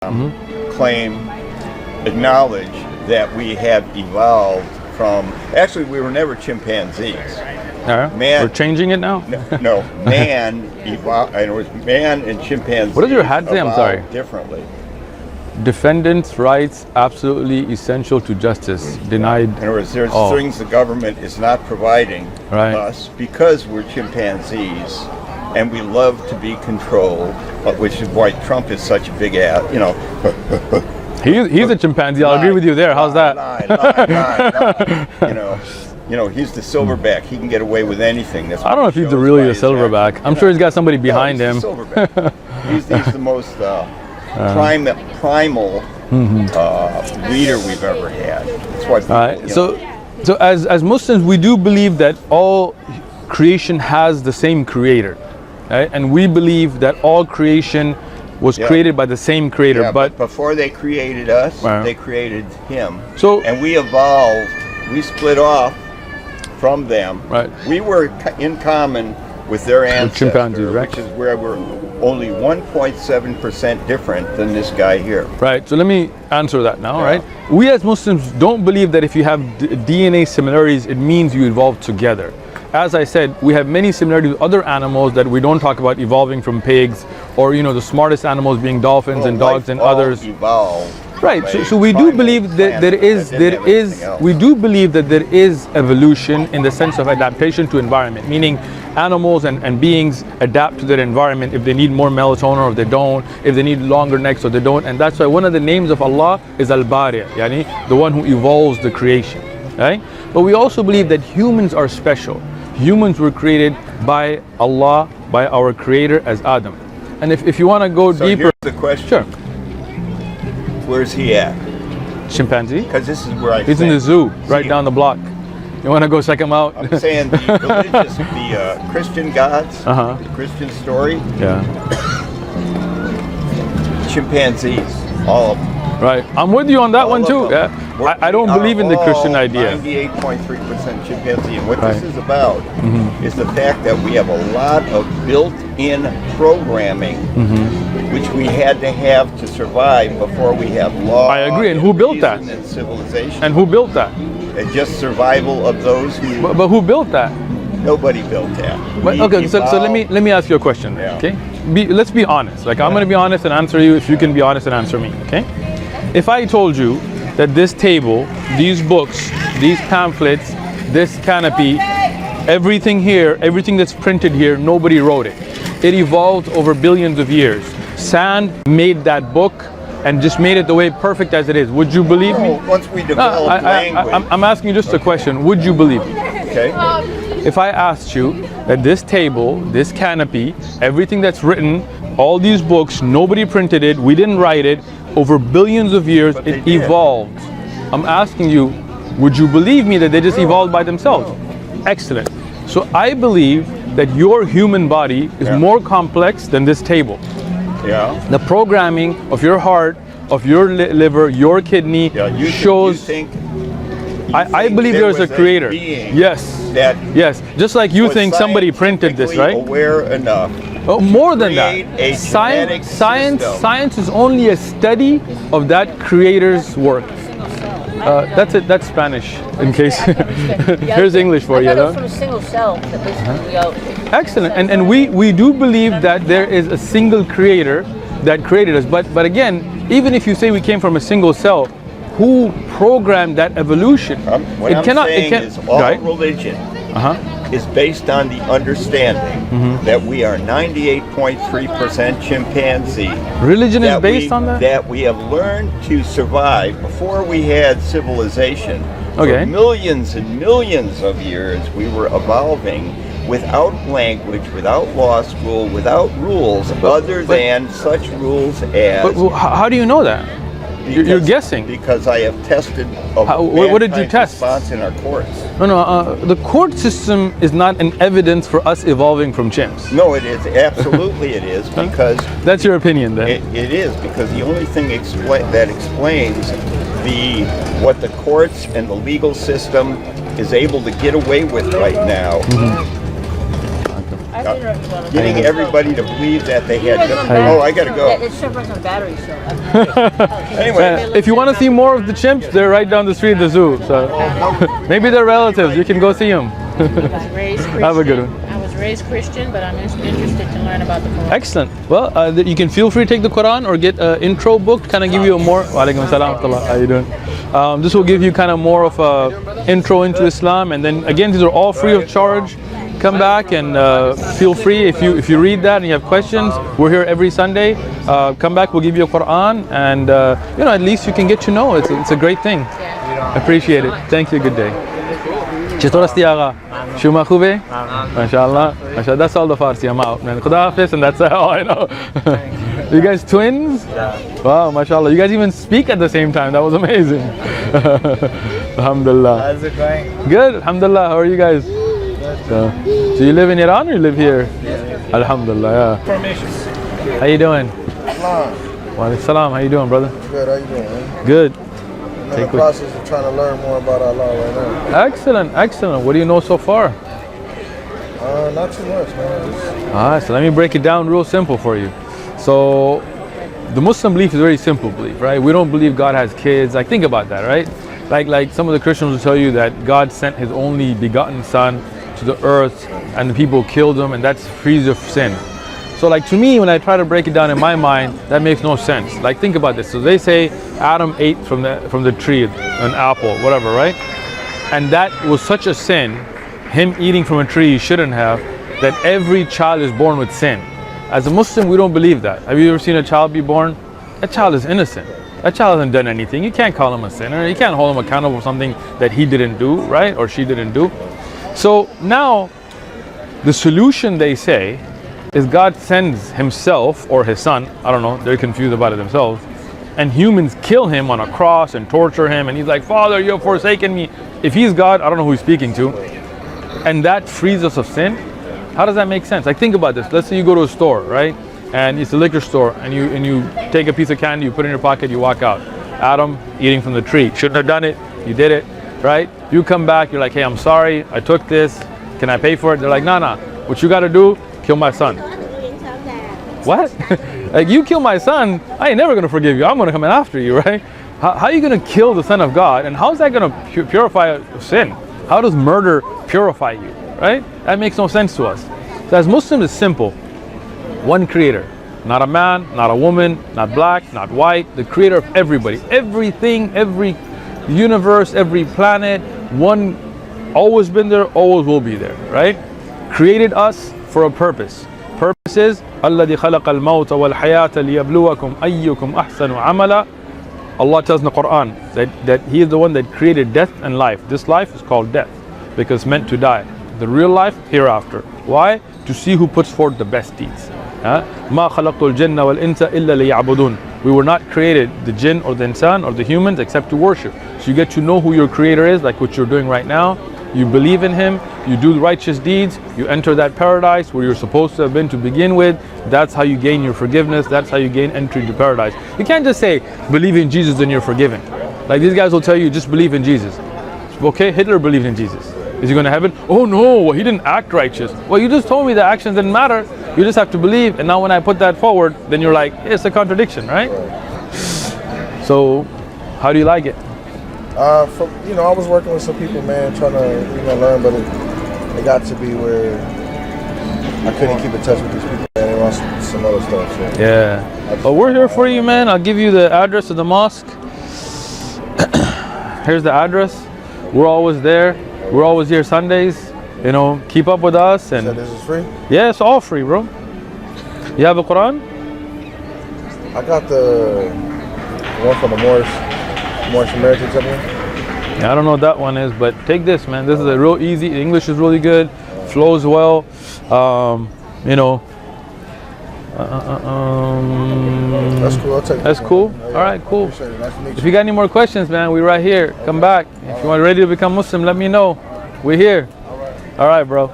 claim, acknowledge that we have evolved from, actually we were never chimpanzees. Man, we're changing it now? No, man evolved, and it was man and chimpanzees. What does your hat say? I'm sorry. Differently. Defendants' rights absolutely essential to justice. Denied. In other words, there's things the government is not providing us because we're chimpanzees and we love to be controlled, which is why Trump is such a big ass, you know. He's a chimpanzee. I'll agree with you there. How's that? You know, he's the silverback. He can get away with anything. That's I don't know if he's really a silverback. I'm sure he's got somebody behind him. He's the silverback. he's the most primal leader we've ever had. That's why people, so as Muslims, we do believe that all creation has the same creator, right? And we believe that all creation was created by the same creator. Yeah, but before they created us, they created him. So, and we evolved. We split off from them. Right. We were in common with their ancestors, chimpanzees, right? Which is where we're only 1.7% different than this guy here. Right. So let me answer that now, right? We as Muslims don't believe that if you have DNA similarities, it means you evolved together. As I said, we have many similarities with other animals that we don't talk about evolving from pigs, or the smartest animals being dolphins and dogs and others. Evolved. Right. So we do believe that there is we do believe that there is evolution in the sense of adaptation to environment, meaning animals and beings adapt to their environment if they need more melatonin or if they don't, if they need longer necks or they don't. And that's why one of the names of Allah is Al-Bari, yani the one who evolves the creation, right? But we also believe that humans are special. Humans were created by Allah, by our creator as Adam. And if you want to go deeper. Here's the question. Sure. Where's he at? Chimpanzee? Because this is where He's in the zoo, right down the block. You want to go check him out? I'm saying the religious, the Christian gods, the Christian story. Yeah. Chimpanzees, all of them. Right. I'm with you on that one too. Yeah. I don't believe in the Christian idea. 98.3% chimpanzee. And what this is about is the fact that we have a lot of built-in programming which we had to have to survive before we have law. I agree. And who built that? And civilization. And who built that? And just survival of those who. But who built that? Nobody built that. But, okay. So let me ask you a question. Okay. Let's be honest. Like I'm going to be honest and answer you. If you can be honest and answer me. Okay. If I told you that this table, these books, these pamphlets, this canopy, everything here, everything that's printed here, nobody wrote it. It evolved over billions of years. Sand made that book and just made it the way perfect as it is. Would you believe me? Once we developed language. I'm asking you just a question. Would you believe me? Okay. If I asked you that this table, this canopy, everything that's written, all these books, nobody printed it, we didn't write it, over billions of years, it evolved. I'm asking you, would you believe me that they just evolved by themselves? Excellent. So I believe that your human body is more complex than this table. Yeah. The programming of your heart, of your liver, your kidney shows. I believe there is a creator. Yes. Yes. Just like you think somebody printed this, right? Aware enough. Oh, more than that. Science is only a study of that creator's work. That's it. That's Spanish. In case. Here's English for you. From a single cell. Excellent. And we do believe that there is a single creator that created us. But again, even if you say we came from a single cell, who programmed that evolution? What I'm saying is all religion is based on the understanding that we are 98.3% chimpanzee. Religion is based on that? That we have learned to survive before we had civilization. For millions and millions of years, we were evolving without language, without law school, without rules, other than such rules as. But how do you know that? You're guessing. Because I have tested what did you test? Response in our courts. No, the court system is not an evidence for us evolving from chimps. No, it is. Absolutely it is. Because that's your opinion then. It is, because the only thing that explains what the courts and the legal system is able to get away with right now getting everybody to believe that they had to. Oh, I gotta go. It's some battery show. Anyway, if you want to see more of the chimps, they're right down the street at the zoo. So maybe they're relatives. You can go see them. Have a good one. I was raised Christian, but I'm interested to learn about the Quran. Excellent. Well, you can feel free to take the Quran or get an intro book, kind of give you a more. Walaikum salam. How you doing? This will give you kind of more of a intro into Islam, and then again, these are all free of charge. Come back and feel free if you read that and you have questions. We're here every Sunday. Come back, we'll give you a Quran, and at least you can get to know. It's a great thing. Appreciate it. Thank you. Good day. چطور هستی آقا؟ شما خوبه؟ MashaAllah. MashaAllah. That's all the Farsi. I'm out, man. Khuda Hafiz, and that's all I know. You guys twins? Wow, MashaAllah. You guys even speak at the same time. That was amazing. Alhamdulillah. How's it going? Good. Alhamdulillah. How are you guys? So you live in Iran or you live here? Alhamdulillah. Yeah. How you doing? Wa alaikum salam. How you doing, brother? Good, how you doing, man? Good. I'm in the process of trying to learn more about Allah right now. Excellent, excellent. What do you know so far? Not too much, man. Alright, so let me break it down real simple for you. So the Muslim belief is a very simple belief, right? We don't believe God has kids. Like, think about that, right? Like some of the Christians will tell you that God sent his only begotten son to the earth and the people killed him, and that's frees of sin. So like, to me, when I try to break it down in my mind, that makes no sense. Like, think about this. So they say Adam ate from the tree, an apple, whatever, right? And that was such a sin, him eating from a tree he shouldn't have, that every child is born with sin. As a Muslim, we don't believe that. Have you ever seen a child be born? That child is innocent. That child hasn't done anything. You can't call him a sinner. You can't hold him accountable for something that he didn't do, right? Or she didn't do. So now, the solution, they say, is God sends himself or his son, I don't know, they're confused about it themselves, and humans kill him on a cross and torture him, and he's like, Father, you have forsaken me. If he's God, I don't know who he's speaking to, and that frees us of sin. How does that make sense? Like, think about this. Let's say you go to a store, right? And it's a liquor store, and you take a piece of candy, you put it in your pocket, you walk out. Adam eating from the tree. Shouldn't have done it. You did it, right? You come back, you're like, hey, I'm sorry, I took this. Can I pay for it? They're like, nah. What you got to do, kill my son. What? Like, you kill my son, I ain't never going to forgive you. I'm going to come in after you, right? How are you going to kill the Son of God? And how's that going to purify sin? How does murder purify you, right? That makes no sense to us. So as Muslims, it's simple. One creator. Not a man, not a woman, not black, not white. The creator of everybody. Everything, every universe, every planet. One, always been there, always will be there, right? Created us for a purpose. Purpose is الذي خلق الموت والحياة ليبلوكم أيكم أحسن عملا. Allah tells in the Quran that He is the one that created death and life. This life is called death because it's meant to die. The real life, hereafter. Why? To see who puts forth the best deeds. ما خلقت الجن والإنس إلا ليعبدون. We were not created, the jinn or the insan or the humans, except to worship. So you get to know who your creator is, like what you're doing right now. You believe in him, you do righteous deeds, you enter that paradise where you're supposed to have been to begin with. That's how you gain your forgiveness, that's how you gain entry to paradise. You can't just say, believe in Jesus and you're forgiven. Like, these guys will tell you, just believe in Jesus. Okay, Hitler believed in Jesus. Is he going to heaven? Oh no, he didn't act righteous. Well, you just told me the actions didn't matter. You just have to believe. And now when I put that forward, then you're like, it's a contradiction, right? So, how do you like it? I was working with some people, man, trying to learn, but it got to be where I couldn't keep in touch with these people, man. They want some other stuff. So. Yeah. Well, we're here for you, man. I'll give you the address of the mosque. Here's the address. We're always there. We're always here Sundays. Keep up with us. And so this is free? Yeah, it's all free, bro. You have a Quran? I got the one from the Moorish American something. Yeah, I don't know what that one is, but take this, man. This is a real easy. The English is really good, flows well. That's cool. I'll take That's cool. All right, cool. Nice to meet you. If you got any more questions, man, we're right here. Come back. If you want ready to become Muslim, let me know. We're here. All right, bro.